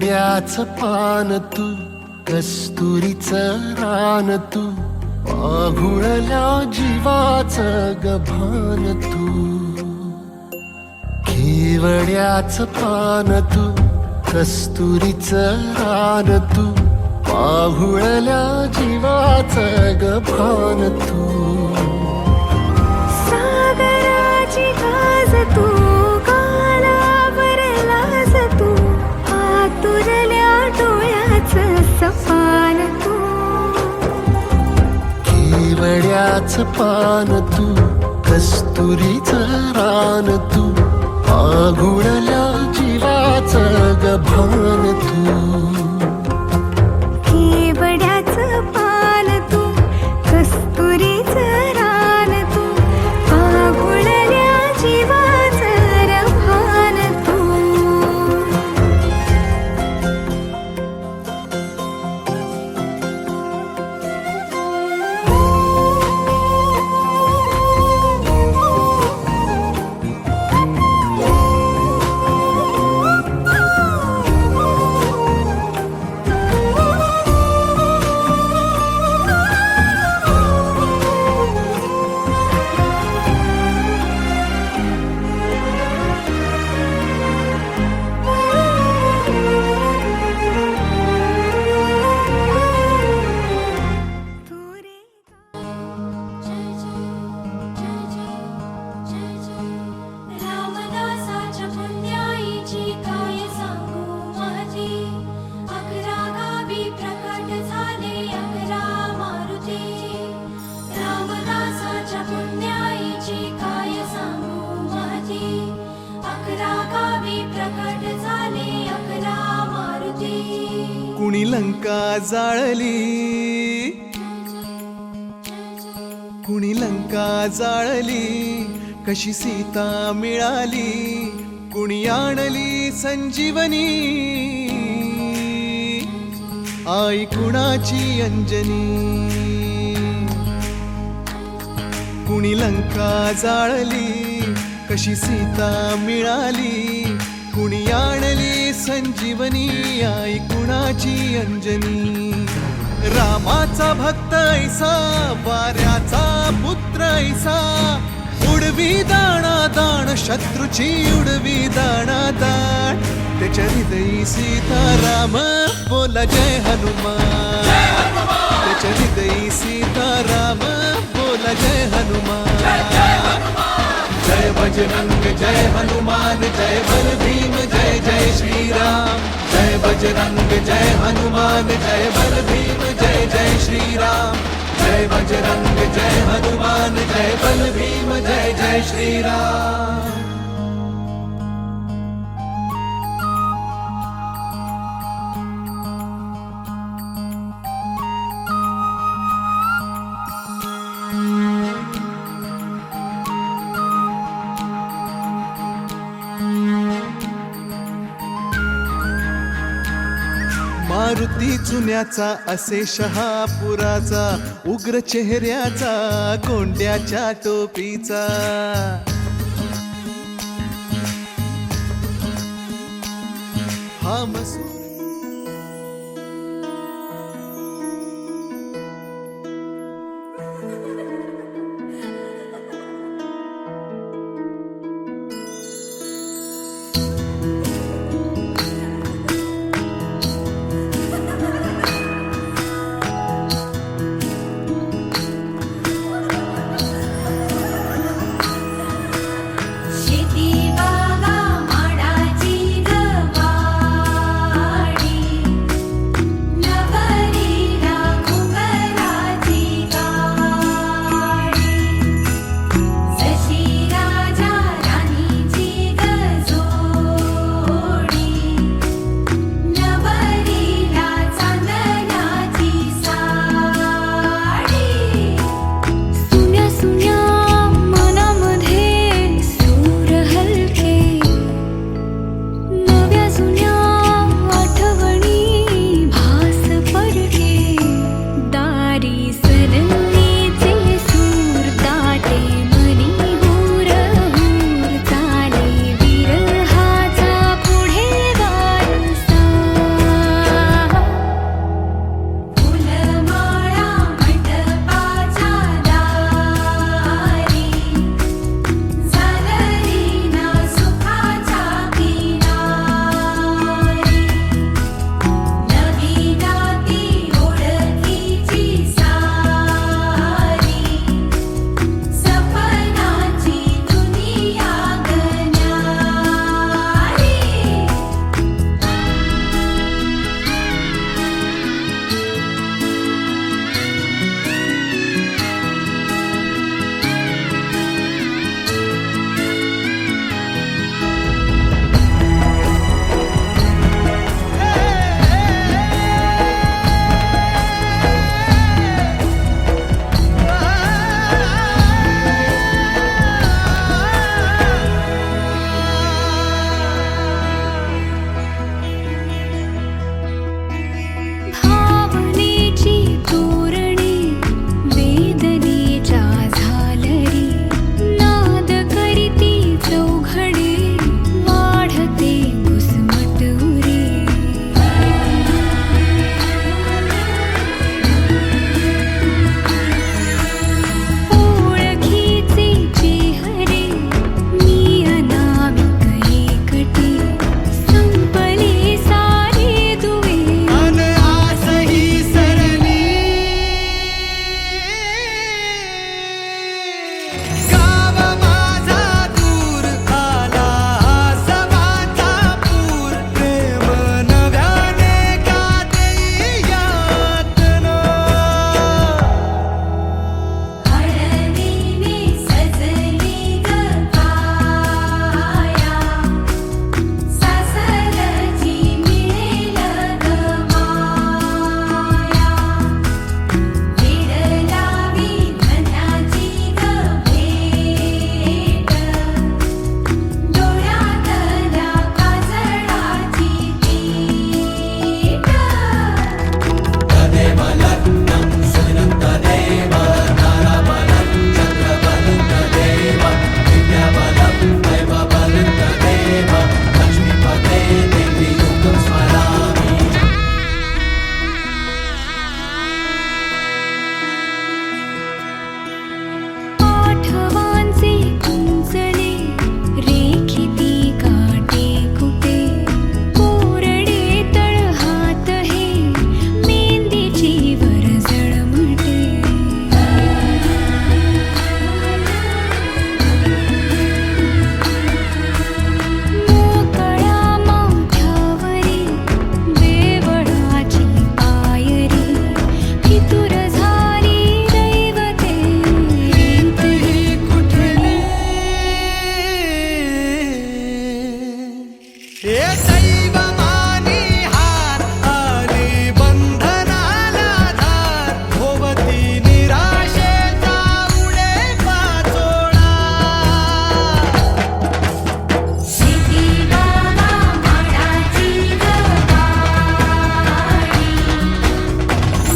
केवड्याच पान तू, कस्तुरीचं रान तू, पाघुळल्या जीवाचं गभान तू. केवड्याच पान तू, कस्तुरीचं रान तू, पाघुळल्या जीवाचं गभान तू. सागराची गाज तू, कालावरलाज तू, आतुरल्या डोळ्याचं सपान तू. केवड्याच पान तू, कस्तुरीचं रान तू, पाघुळल्या जीवाचं गभान तू. केवड्याचं पान तू, कस्तुरीचं रान तू, पाघुळल्या जीवाचं रभान तू. रामदासाच्या पुण्याईची काय सांगू माझी, 11 गावी प्रकट झाले 11 मारुती. रामदासाच्या पुण्याईची काय सांगू माझी, 11 गावी प्रकट झाले 11 मारुती. कुणी लंका जाळली, कुणी लंका जाळली, कशी सीता मिळाली, कुणी आणली संजीवनी, आई कुणाची अंजनी. कुणी लंका जाळली, कशी सीता मिळाली, कुणी आणली संजीवनी, आई कुणाची अंजनी. रामाचा भक्त ऐसा, वाऱ्याचा पुत्र ऐसा, उडवी दाणा दाण, शत्रूची उडवी दाणा दाण. त्याच्या हृदयी सीताराम बोला जय हनुमान, त्याच्या हृदयी सीताराम बोला जय हनुमान. जय बजरंग जय हनुमान, जय बल भीम जय जय श्रीराम. जय बजरंग जय हनुमान, जय बल भीम जय जय श्रीराम. जय बजरंग जय हनुमान, जय बल भीम जय जय श्रीराम. मारुती चुन्याचा असे शहापुराचा, उग्र चेहऱ्याचा, कोंड्याच्या टोपीचा. हा मसूर हे दैव मानी हार आली बंधनाला धार भोवती निराशेचा उडे पाचोळा शेती बाबा माडाची गवाडी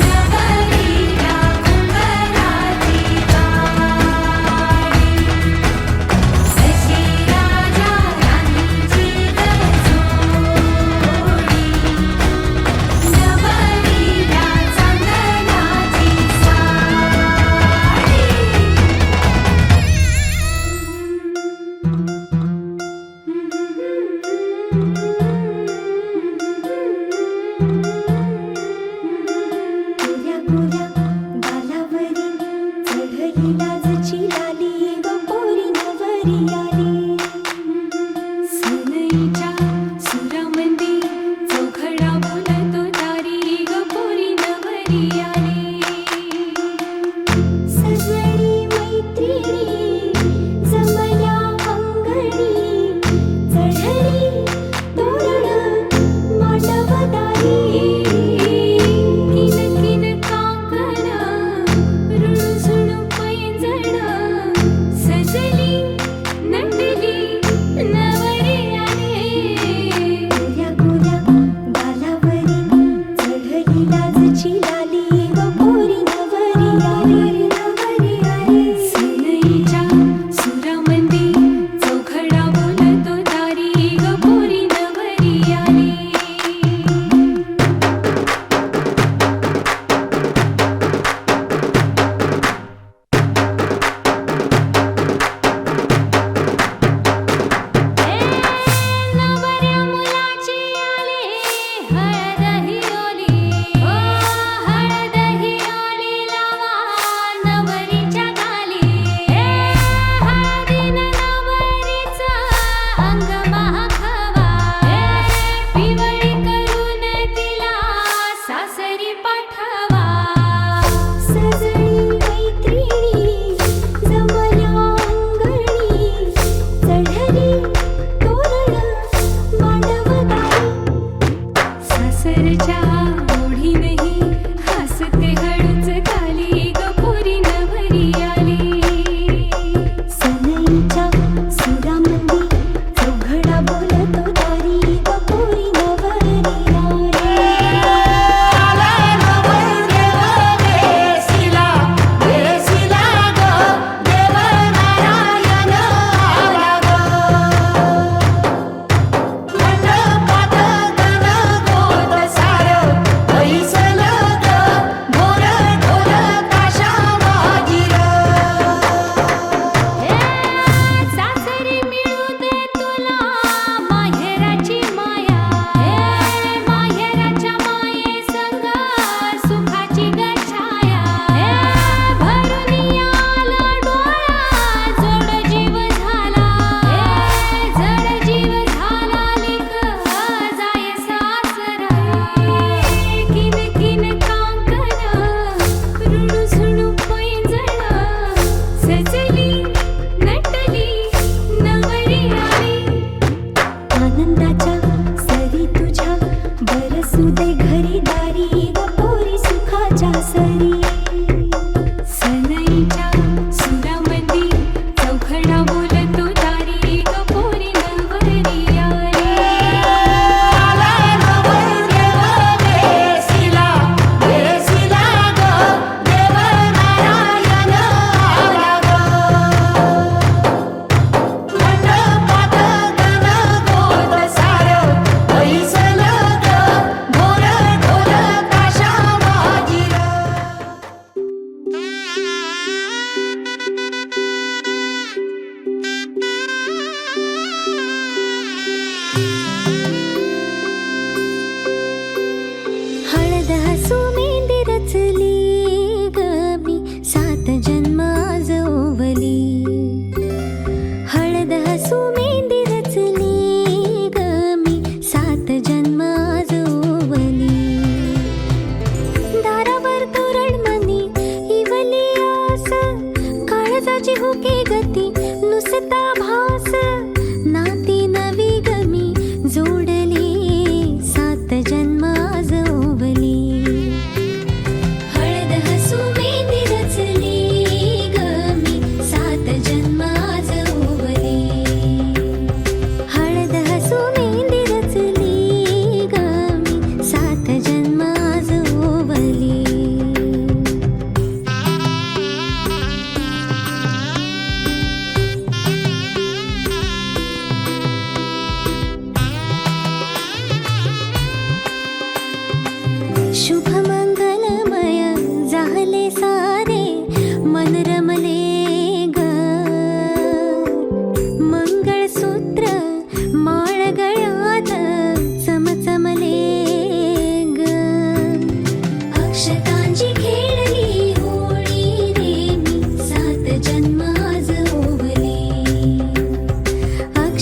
नगरीला कुंभराची गाडी शशी राजा राणीची गजोडी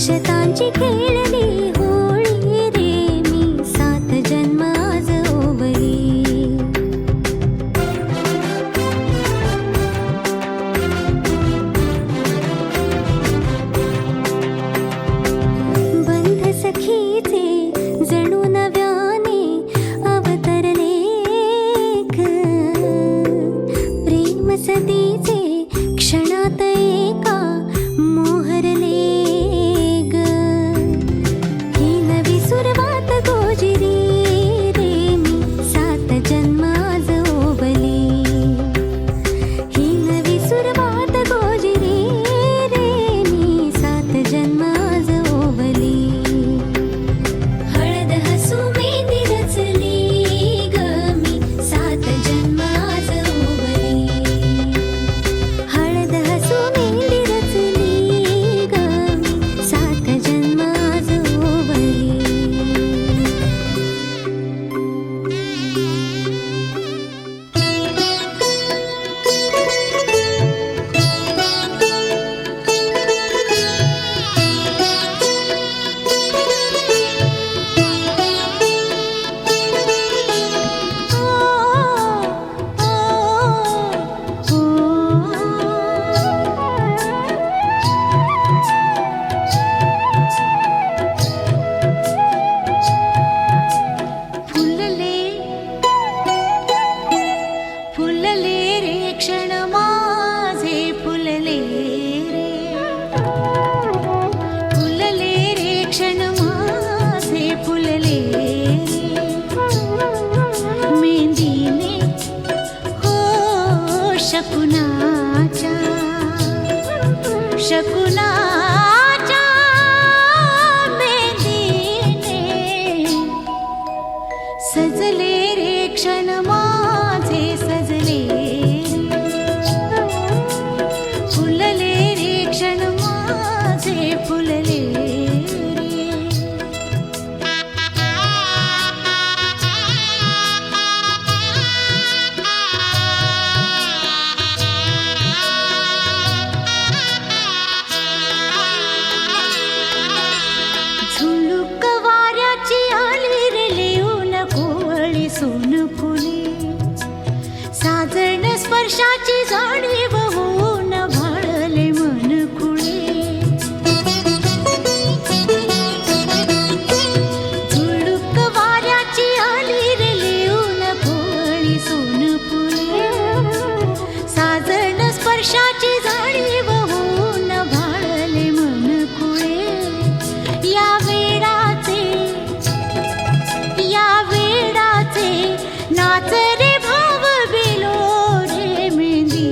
अक्षतांची खेळली होळी रे मी 7 जन्म आज ओवली. बंध सखीचे जणू नव्याने अवतरले ग. प्रेम सदीचे क्षणात एका मोहरले ग. ही नवी सुरवात गोजिरी रे मी 7 जन्म आज ओवली. ही नवी सुरवात गोजिरी रे मी 7 जन्म आज ओवली. हळद हसू मेहंदी रचली ग मी 7 जन्म आज ओवली. हळद हसू मेहंदी रचली ग मी 7 जन्म आज ओवली. फुलले रे क्षण माझे फुलले रे. फुलले रे क्षण माझे फुलले रे. मेहंदीने हो शकुनाच्या मेहंदीने सजले रे क्षण माझे सजले रे. फुलले रे क्षण माझे फुलले रे. झुळूक वाऱ्याची आली रे लिहून कोवळी सोन फुले. साजण स्पर्शाची जाणीव होऊन भाळले मन खुळे. झुळूक वाऱ्याची आली रे लिहून कोवळी सोन फुले. साजण स्पर्शाची जाणीव होऊन भाळले मन खुळे. या वेडाचे नाच रे भाव बिलो रे मेहंदी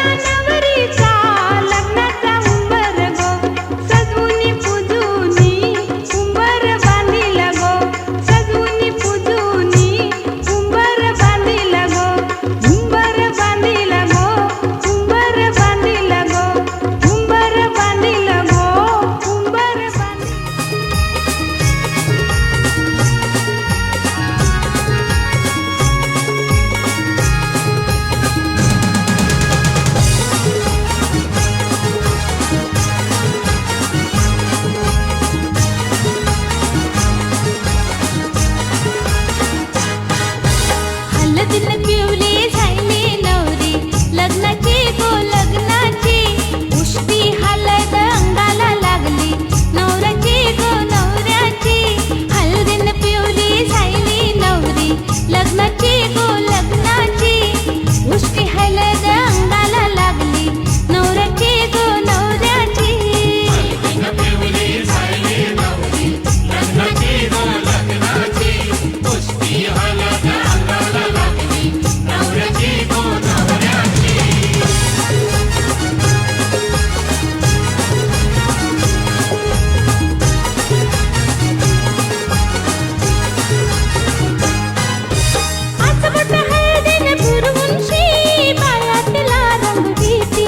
माझ्या नवरीचा लग्नाचा उंबर गो सजवुनी पूजुनी उंबर बांधिला गो सजवुनी पूजुनी उंबर बांधिला गो उंबर बांधिला गो उंबर बांधिला गो उंबर बांधिला गो उंबर हलदीन पिवली झायली नवरी लग्नाची गो लग्नाची उष्टी हलद अंगाला लागली नवऱ्याची गो नवऱ्याची हलदीन पिवली झायली नवरी लग्नाची गो लग्नाची उष्टी हलद अंगाला लागली नवऱ्याची गो नवऱ्याची आजवट हळदीन पुरवूनशी पायातला रंग घेती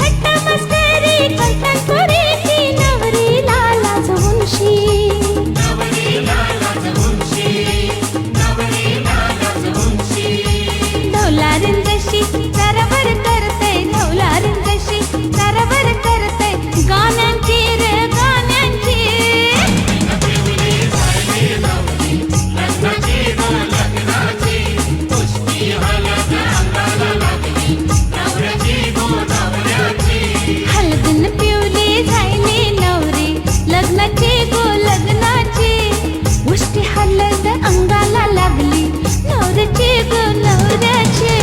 हट्ट मस्करी करतात पोरीची नवरीला लाजवूनशी ढोलारिंदशी तरवर करते ढोलारिंदशी तरवर करते गाण्यांची रे गाण्यांची हलदीन पिवली झायली नवरी लग्नाची गो लग्नाची उष्टी हलद अंगाला लागली नवऱ्याची गो नवऱ्याची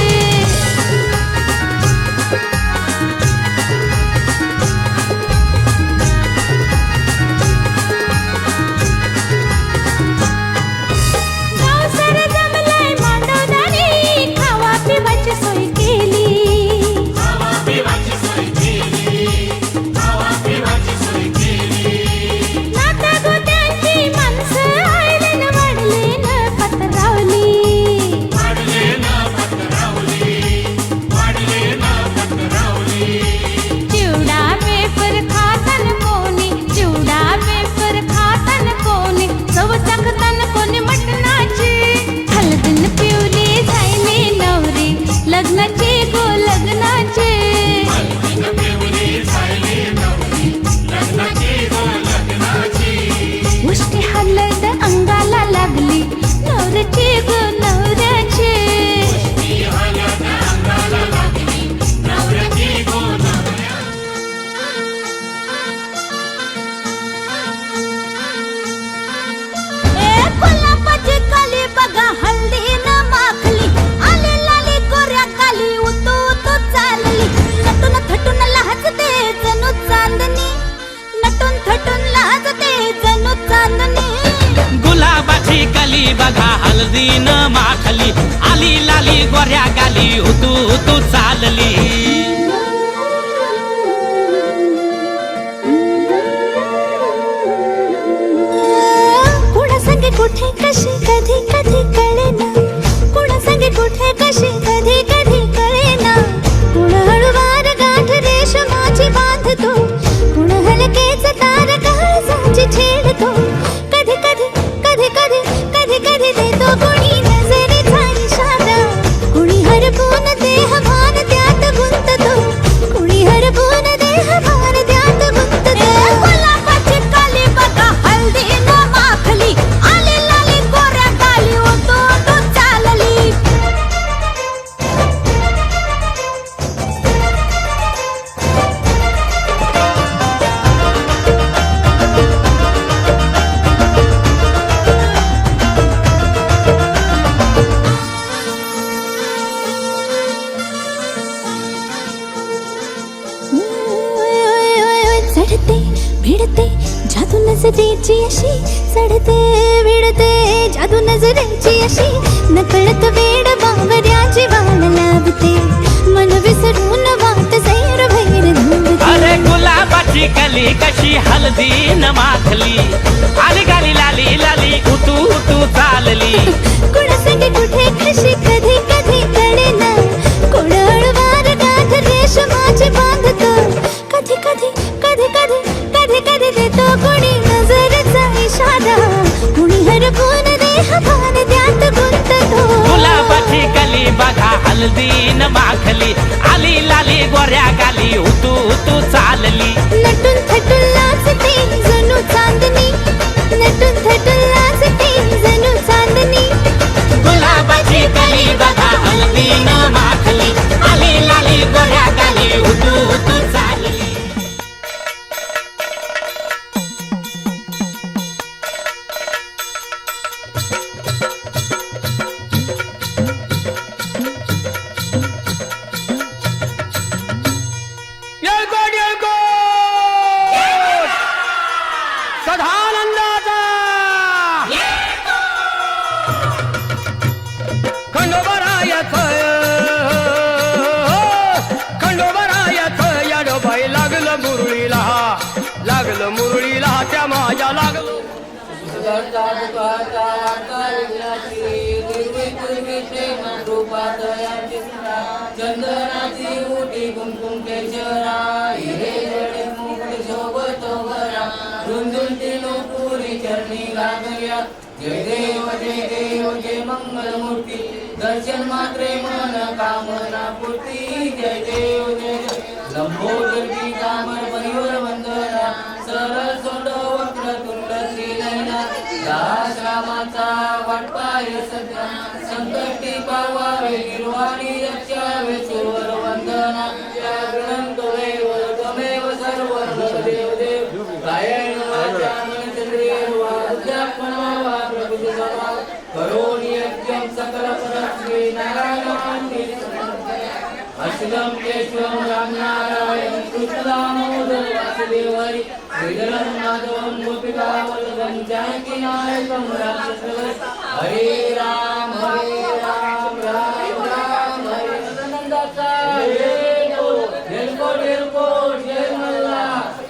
गावसार जमलाय मांडवदारी खावा पिवाची सोय केली नाता गोत्यांची माणसं आयलेन वाढलेन पतरावली चिवडा वेफर खातन कोणी चिवडा वेफर खातन कोणी चव चाखतन कोणी मटणाची हलदीन पिवली झायली नवरी लग्नाची गो लग्नाची उष्टी हलद अंगाला लागली नवऱ्याची गो नवऱ्याची गुलाबाची कली बघा हल्दीन माखली आली लाली गोऱ्या काली उतू उतू चालली नटून थटून लाजते जणू चांदणी नटून थटून लाजते जणू चांदणी गुलाबाची कली बघा हळदीन माखली आली लाली गोऱ्या गाली उतू उतू चालली कुणा संगे कुठे कशी कधी कधी कळेना कुणा संगे कुठे कशी कधी कधी कळेना कुण हळूवार गाठ रेशमाची बांधतो कुण हलकेच तार काळजाची छेडतो कधी कधी कधी कधी कधी कधी देतो कुणी नजरेचा इशारा कुणी हरपून देह भान त्यात गुंततो कुणी हरपून देह भान त्यात गुंततो गुलाबाची काली बघा हल्दीन माखली आली लाली गोऱ्या गाली उतू उतू चालली चढते भिडते जादू नजरेची अशी चढते भिडते जादू नजरेची कशी नकळत वेड बावऱ्या जीवाला लावते मन विसरून वाट सैर भैर धुंदते अरे गुलाबाची कली कशी हळदीन माखली आली गाली लाली लाली उतू उतू चालली कुणासंगे कुठे कशी कधी कधी कळेना कोण अळवार गाठ रेशमाची बांधतो कधी कधी कधी कधी कधी कधी देतो कोणी नजरेचा इशारा कुणी हरपून देह भान त्यात गुंततो गुलाबाची कली बघा हळदीन माखली आली लाली गोऱ्या गाली उतू उतू चालली नटून थटून लाजते जणू चांदणी नटून थटून लाजते जणू चांदणी गुलाबाची कली बघा हळदीन माखली आली लाली गोऱ्या गाली उतू उतू चालली येळकोट येळकोट सदानंदाचा खंडोबरायचं याडोबाई लागलं मुरळीला त्या माझ्या लागलं चंदनाची मोठी कुंकुम केशरा हिरे जडे मुकुट शोभतो बरा रुंदुंती पुरी चरणी लागल्या जय देव जय मंगलमूर्ती दर्शन मात्रे मन कामना पूर्ती जय देव लंबोदर कामर परिवर वंदना सरळ सोंड वक्र तुंड श्रीनयना दास रामाचा वाटपाय सत्या संकटी पावावे निर्वाणी रक्षावे सुरवर वंदना जागरण त्वमेव सर्व देव देव कायेन वाचा मनसेंद्रियर्वा उद्यापना वा प्रभुदेवा करोमि यज्ञं सकल परस्मै नारायणान्वित अश्वं केशवं रामनारायण कृष्णदामोदर वासुदेव हरि श्रीधरं माधवं गोपिकावल्लभं जानकीनायकं रामचन्द्र हरे राम राम राम हरे नंदाचा येळकोट येळकोट जय मल्हार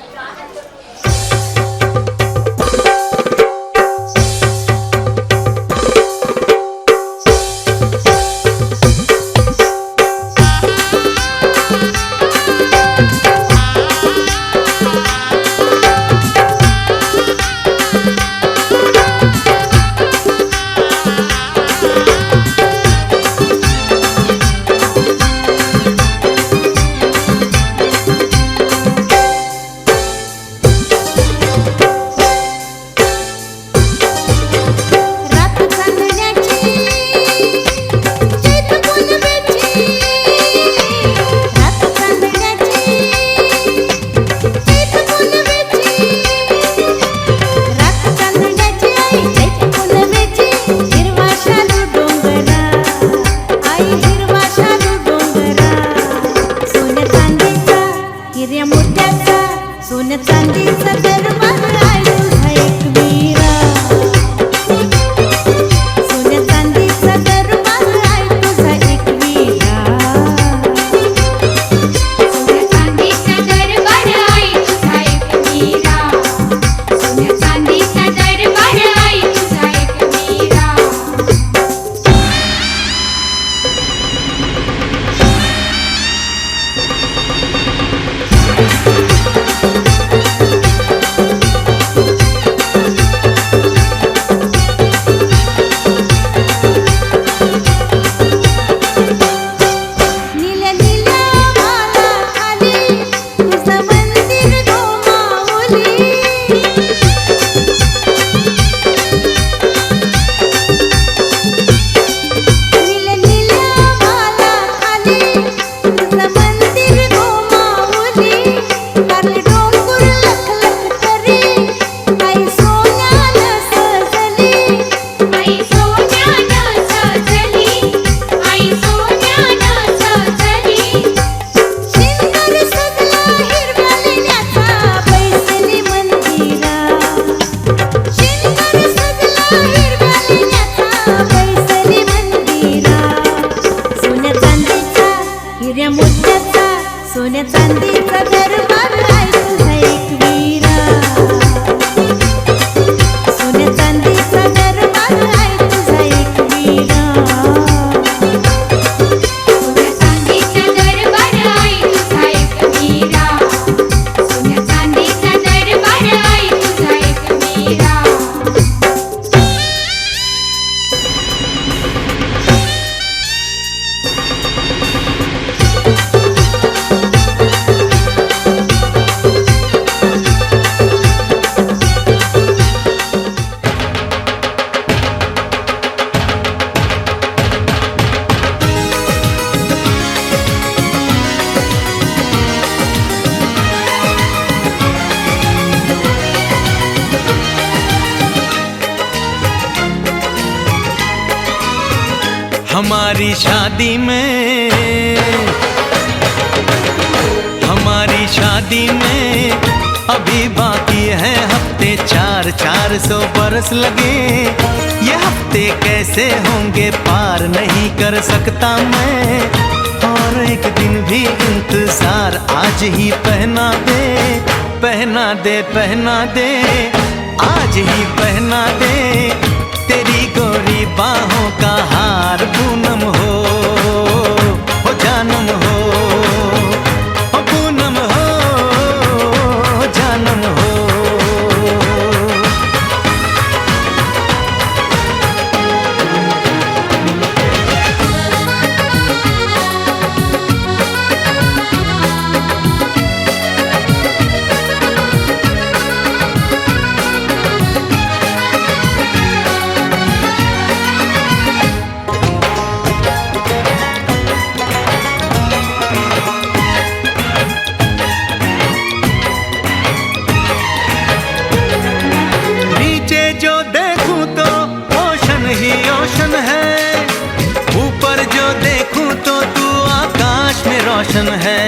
हमारी शादी में अभी बाकी है हफ्ते 400 बरस लगे। ये हफ्ते कैसे होंगे पार नहीं कर सकता मैं, और एक दिन भी इंतजार आज ही पहना दे, पहना दे, पहना दे, आज ही पहना दे तेरी गोरी बाहों का हार। पूनम हो जानम हो, पूनम हो जानम हो। रोशन है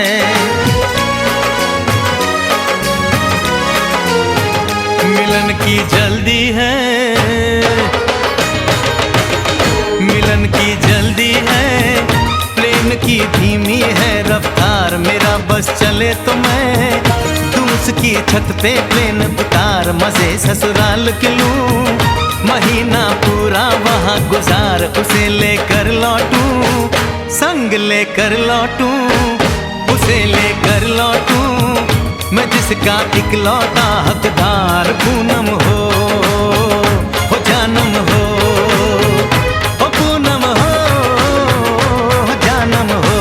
मिलन की जल्दी है, मिलन की जल्दी है, प्रेम की धीमी है रफ्तार। मेरा बस चले तो मैं दूं उसकी छत पे प्लेन उतार, मजे ससुराल के लूं, महीना पूरा वहाँ गुजार, उसे लेकर लौटूं, संग लेकर लौटूं, उसे लेकर लौटूं, मैं जिसका इकलौता हकदार। पूनम हो जानम हो, पूनम हो जानम हो।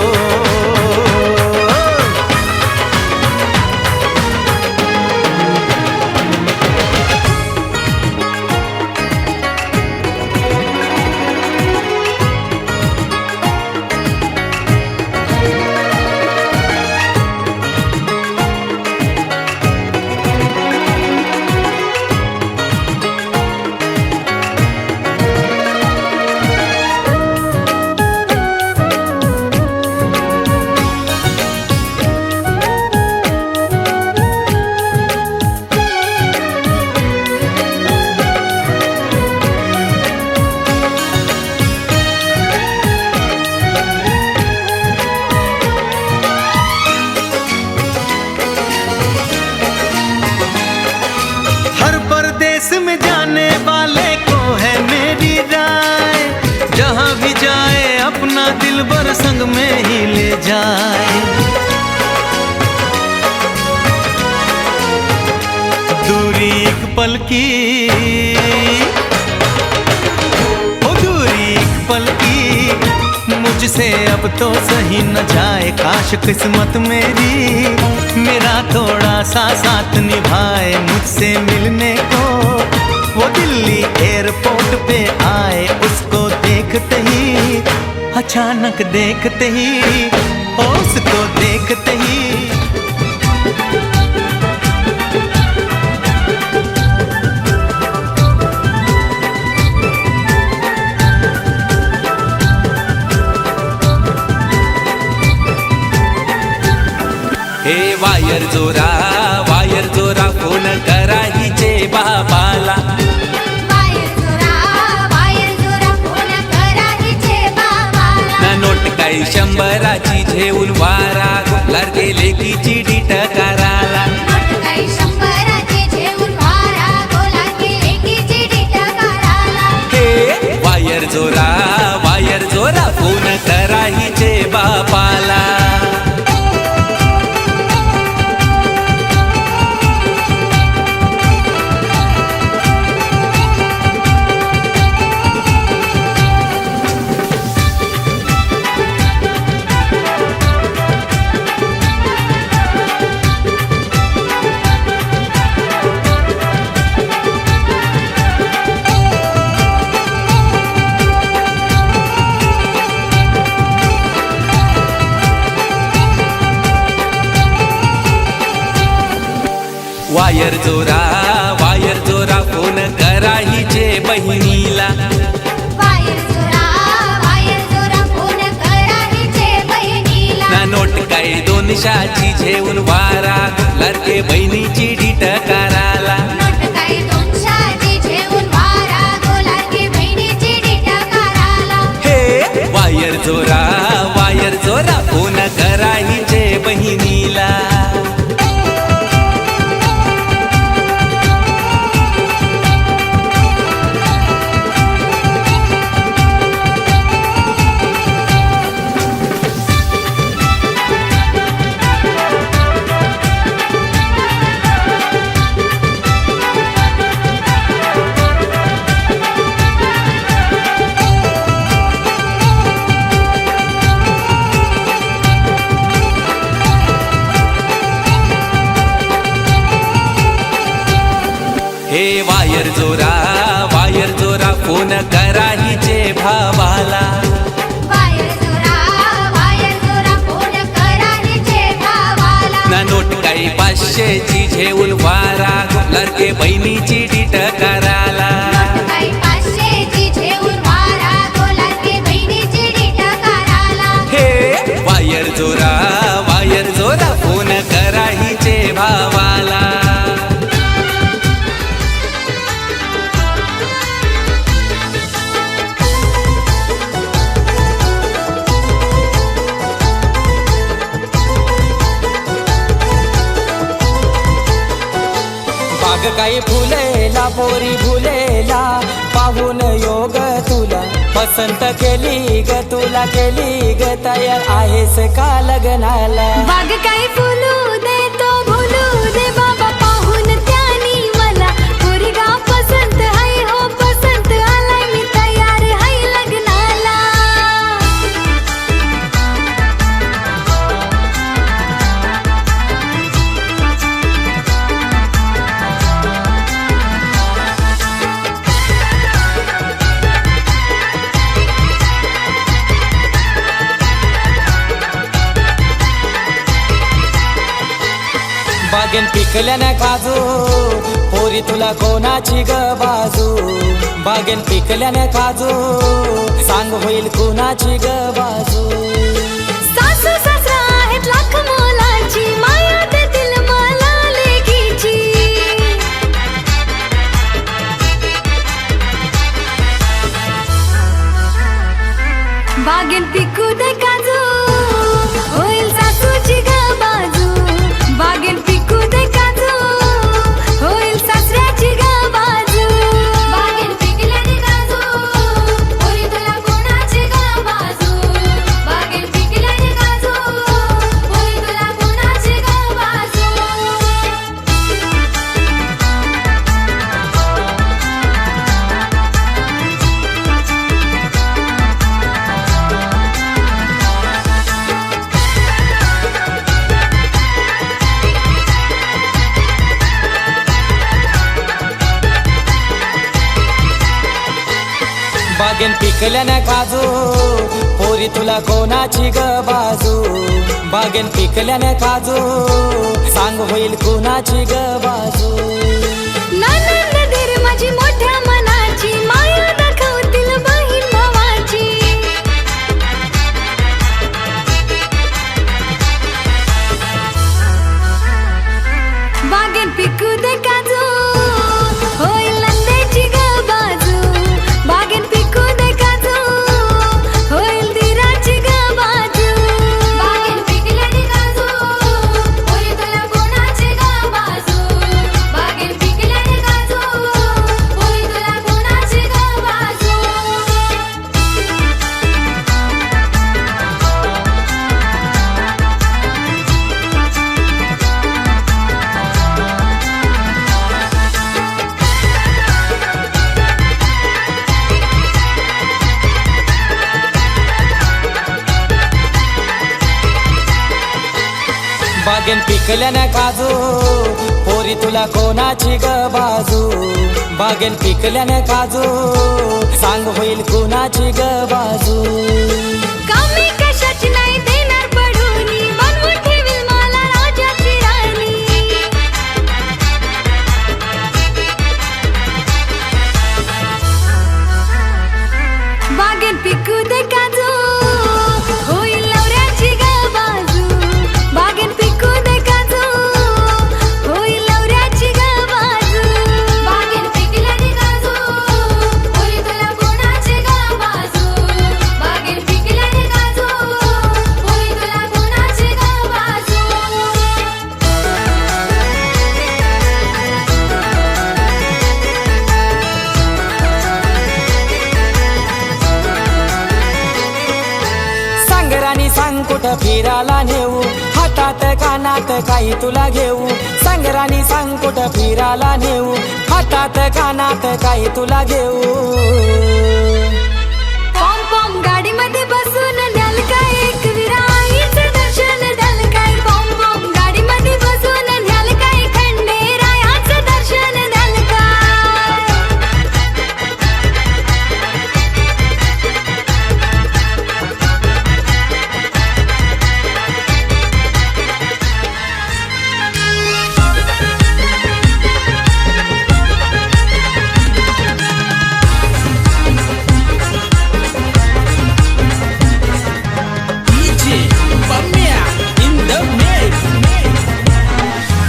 में जाने वाले को है मेरी राय, जहां भी जाए अपना दिलबर संग में ही ले जाए। दूरी एक पल की, ओ दूरी एक पल की, मुझसे अब तो सही न जाए। काश किस्मत मेरी मेरा थोड़ा सा साथ निभाए, मुझसे मिलने को वो दिल्ली एयरपोर्ट पे आए। उसको देखते ही, अचानक देखते ही, उसको देखते ही हे वायर जोरा फोन करा हिचे बाबाला। वायर जोरा फोन करा हिचे बाबाला। ना नोट काही 100ची घेऊन वारा गोलार गेले की चिडी टकाराला। नोट काही 100ची घेऊन वारा गोलार गेले की चिडी टकाराला। हे वायर जोरा फोन करा हिचे बाबाला। वायर जोरा फोन करा हिचे बहिणीला। वायर जोरा पैशाची झेऊन वारा लडके बहिणीची डिटकाराला नोट काही दोनशाची झेऊन वारा गोलारकी बहिणीची डिटकाराला हे वायर जोरा फोन करा हिचे बहिणीला हे वायर जोरा फोन करा हिचे भावाला वायर जोरा फोन करा हिचे भावाला ना नोट काही 500ची झेऊन वारा लडके बहिणीची डिटकाराला नोट काही 500ची झेऊन वारा गोलारकी बहिणीची डिटकाराला हे वायर जोरा फोन करा हिचे भावाला बाग काही फुलेला पोरी भुलेला पाहून योग तुला पसंत केली ग तुला केली ग तयार आहेस का लग्नाला बाग काही फुलू दे तो भुलू दे बाबा पाहून त्यानी मला पोरगा पसंत हाय हो पसंत आलाय मी तयार हाय लग्नाला बागेन पिकल्याने काजू पोरी तुला कोणाची ग बाजू बागेन पिकल्याने काजू सांग होईल कोणाची ग बाजू सासू सासरा आहेत लाख मोलाची माया देतील मला लेकीची बागेन पिकू दे काजू होईल सासूची ग बाजू बागेन पिकू दे काजू होईल सासऱ्याची ग बाजू बागेन पिकल्याने काजू होईल तुला कोणाची ग बाजू बागेन पिकल्याने काजू होईल तुला कोणाची ग बाजू बागेन पिकल्याने काजू पोरी तुला कोणाची ग बाजू बागेन पिकल्याने काजू सांग होईल कोणाची ग बाजू ननंद दीर माझी मोठ्या मनाची माया दाखवतील बहीण भावाची बागेत पिकू दे काजू होईल नंदेची ग बाजू बागेत पिकू दे काजू होईल दीराची ग बाजू बागेत पिकल्याने काजू होईल तुला कोणाची ग बाजू बागेत पिकल्याने काजू होईल तुला कोणाची ग बाजू बागेन पिकल्याने काजू पोरी तुला कोणाची ग बाजू बागेन पिकल्याने काजू सांग होईल कोणाची ग बाजू कमी कशाची नाही देणार पडूनी बनवून ठेवील मला राजाची राणी बागेत पिकू दे काजू होईल नवऱ्याची ग बाजू बागेत कुठं फिरायला नेऊ हातात कानात काही तुला घेऊ सांग राणी सांग कुठं फिरायला नेऊ हातात कानात काही तुला घेऊ पॉम पॉम गाडीमध्ये बसून द्याल काय एक विराईचं दर्शन द्याल काय पॉम पॉम गाडीमध्ये बसून द्याल काय खंडेरायाचं दर्शन द्याल काय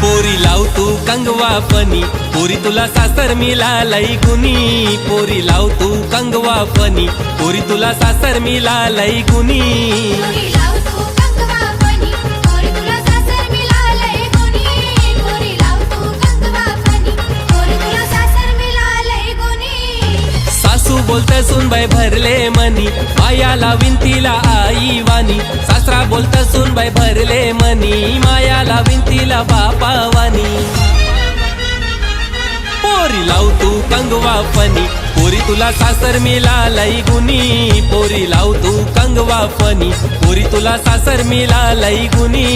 पोरी लाव तू कंगवा फनी पोरी तुला सासर मिळालय गुनी पोरी लाव तू कंगवा फनी पोरी तुला सासर मिळालय गुनी पोरी लाव तू कंगवा फनी पोरी तुला सासर मिळालंय गुणी पोरी लाव तू कंगवा फनी पोरी तुला सासर मिळालंय गुणी सासू बोलत सुनबाई भरले मनी माया लावीन तिला आई वाणी सासरा बोलत सुनबाई भरले मनी माया लावीन तिला बापा वाणी पोरी लाव तू कंगवा फनी पोरी तुला सासर मिळालय गुनी पोरी लाव तू कंगवा फनी पोरी तुला सासर मिळालय गुनी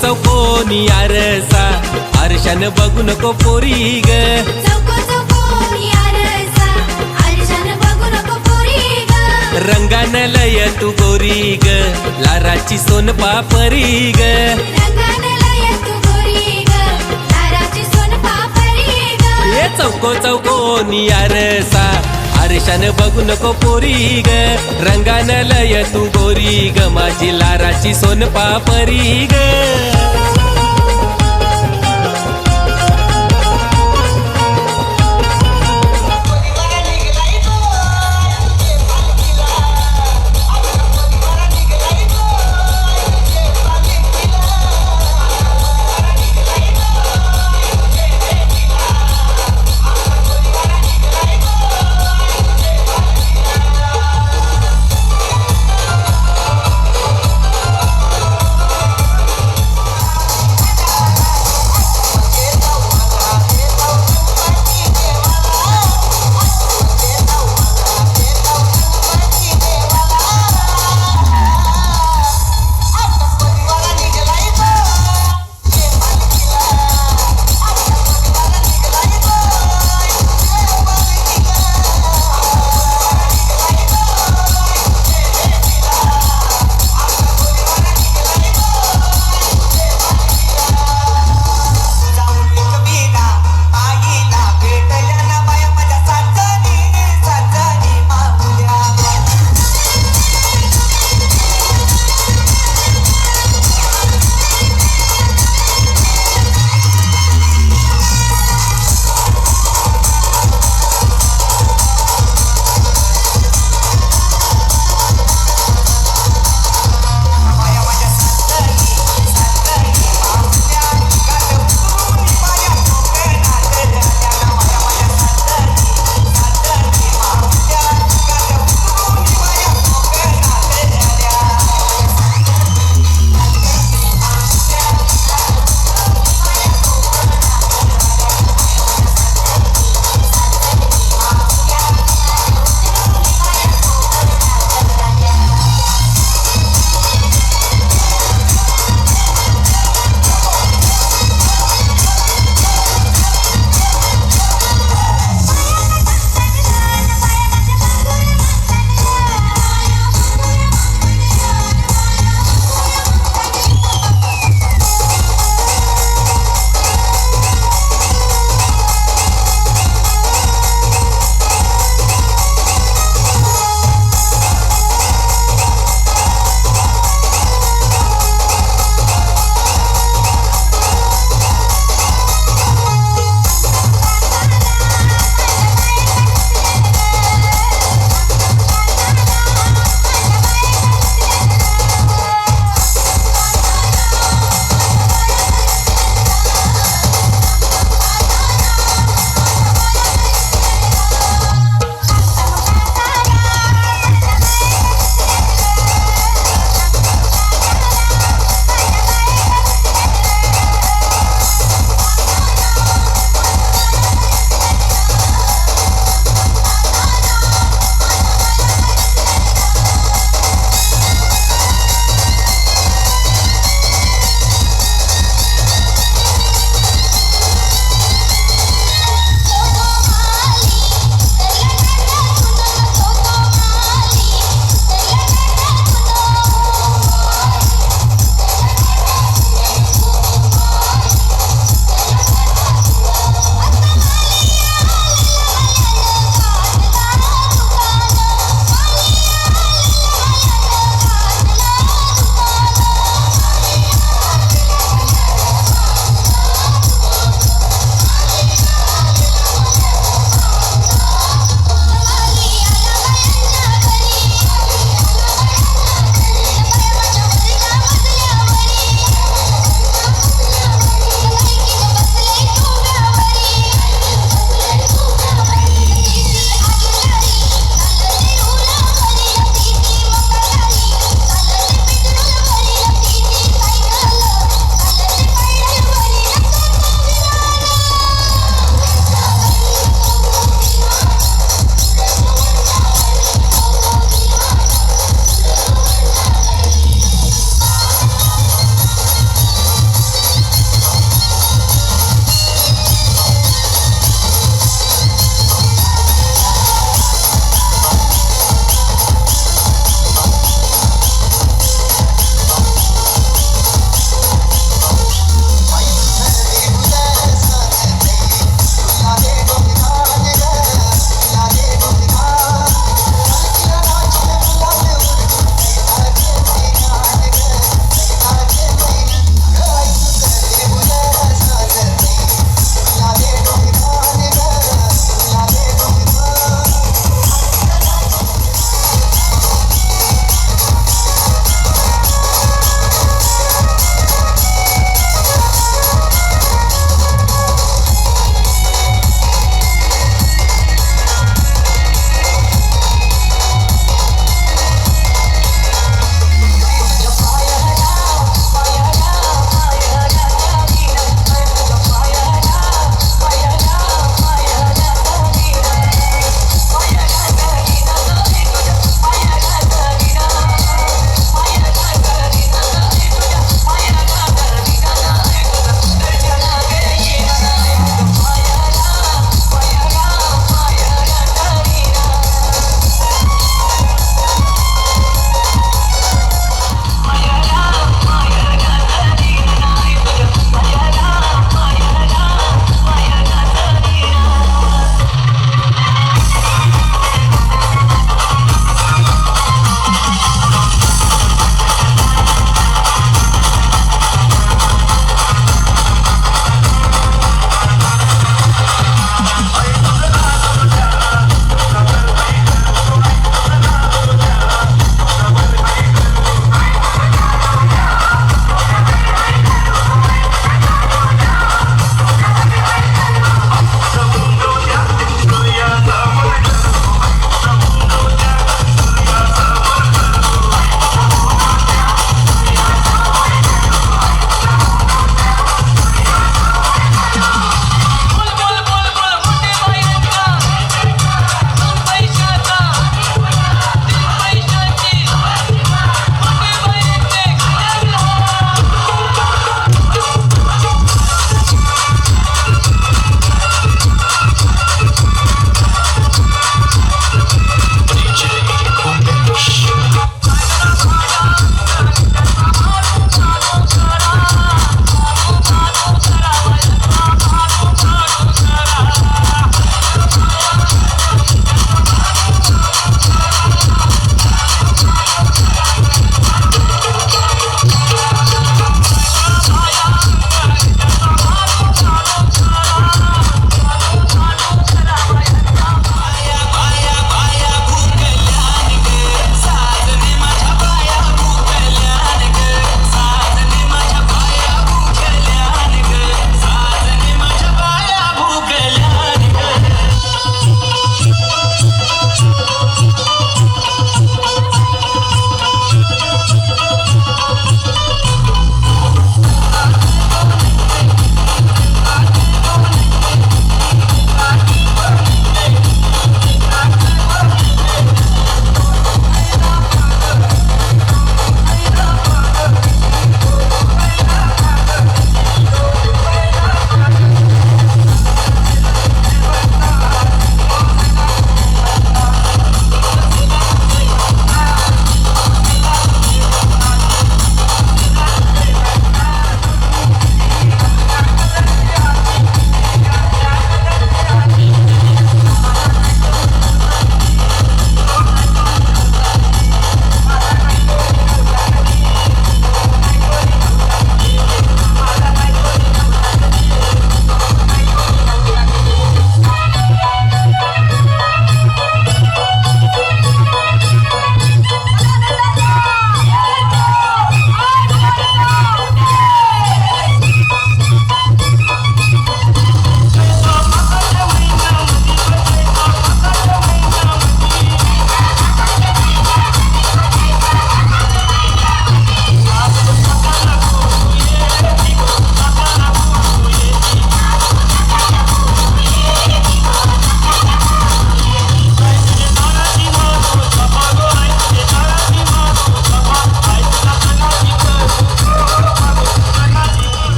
चौकोनी आरसा आरशान बघू नको पोरी ग चौको चौकोनी आरसा आरशानं बघू नको पोरी ग रंगान लय तू गोरी ग लाराची सोन पापरी ग रंगानं लय तू गोरी ग लाराची सोन पापरी ग ये चौकोनी आरसा आरशान बघू नको पोरी ग रंगान लय तू गोरी ग माझी लाराची सोन पापरी ग